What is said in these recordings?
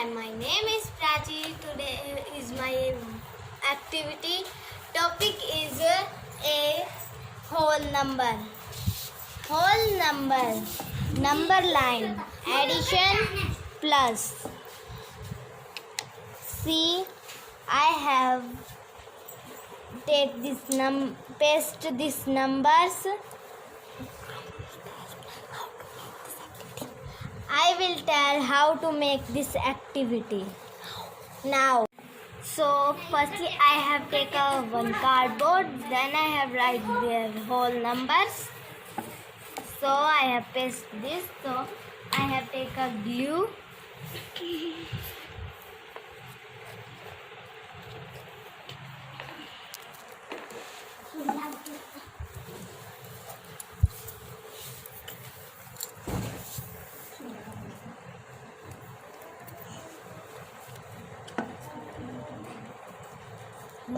and my name is Prachi. Today is my activity. Topic is a whole number. Whole number. Number line. Addition plus. See, I have paste these numbers. I will tell how to make this activity now. So firstly I have taken one cardboard, then I have write their whole numbers. So I have paste this. So I have taken glue.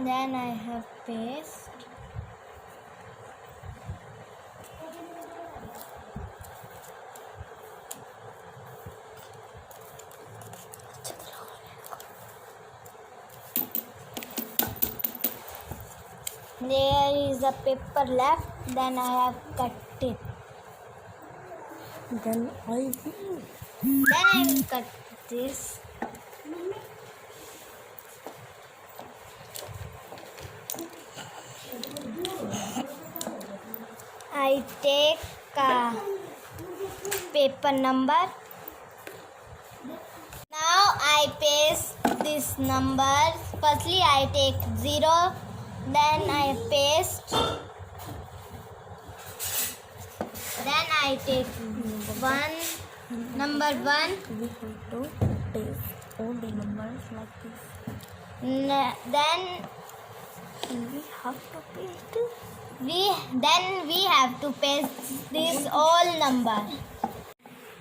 Then I have paste. There is a paper left, then I have cut it. Then I will cut this. I take a paper number. Now I paste these numbers. Firstly I take 0, then I paste. Then I take 1, number 1. We have to paste all the numbers like this. Then We have to paste. we have to paste this all number.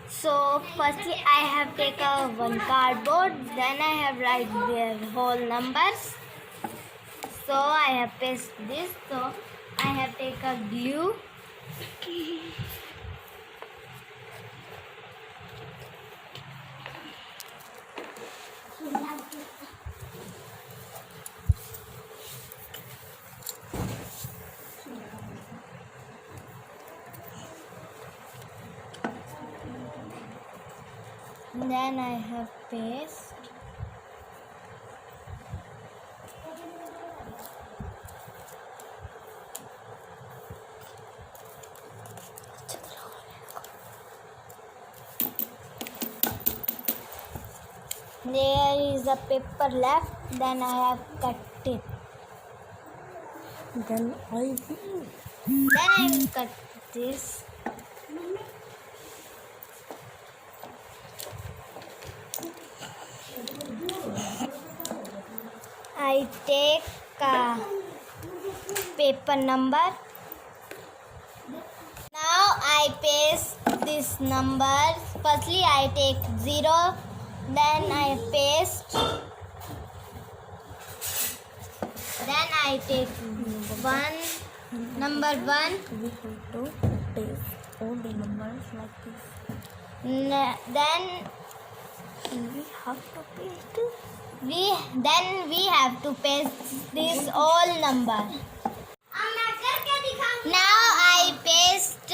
So firstly I have taken one cardboard, then I have write their whole numbers. So I have paste this. So I have taken glue. Then I have paste. There is a paper left, then I have cut it. Then I will cut this. I take a paper number. Now I paste these numbers. Firstly I take 0, then I paste. Then I take 1, number 1. We have to paste all the numbers like this. Then We have to paste. we have to paste this all number. Now I paste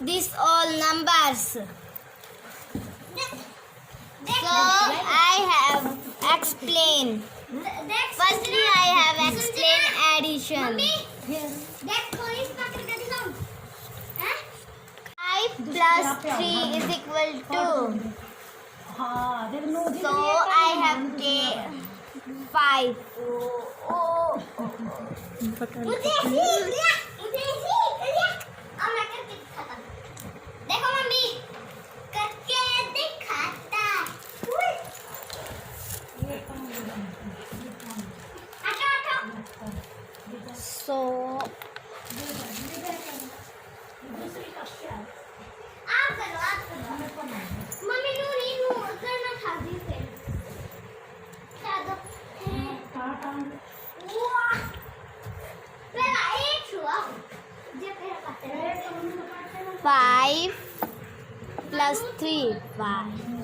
this all numbers. So I have explained. Firstly I have explained addition. 5 plus 3 is equal to. So I have taken 5. देखो mummy करके दिखाता. So आप करो mummy नू करना था भी फिर क्या दो पहला एक हुआ जे फिर करते 5 plus 3 5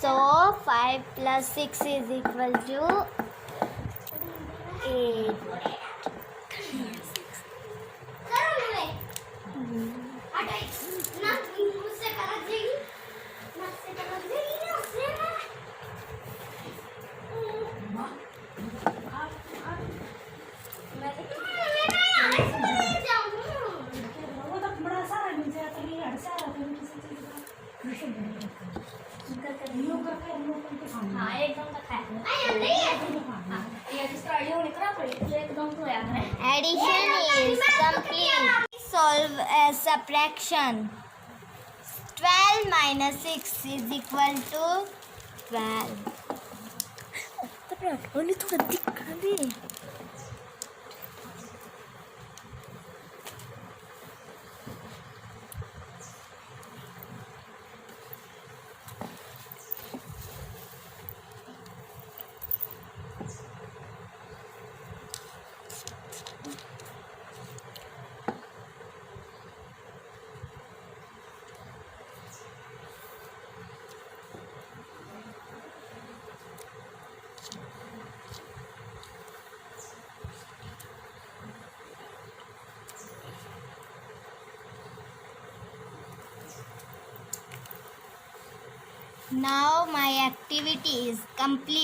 So 5 plus 6 is equal to 8. Addition is complete. Solve a subtraction. 12 minus 6 is equal to 12. only थोड़ा दिखा दे Now my activity is complete.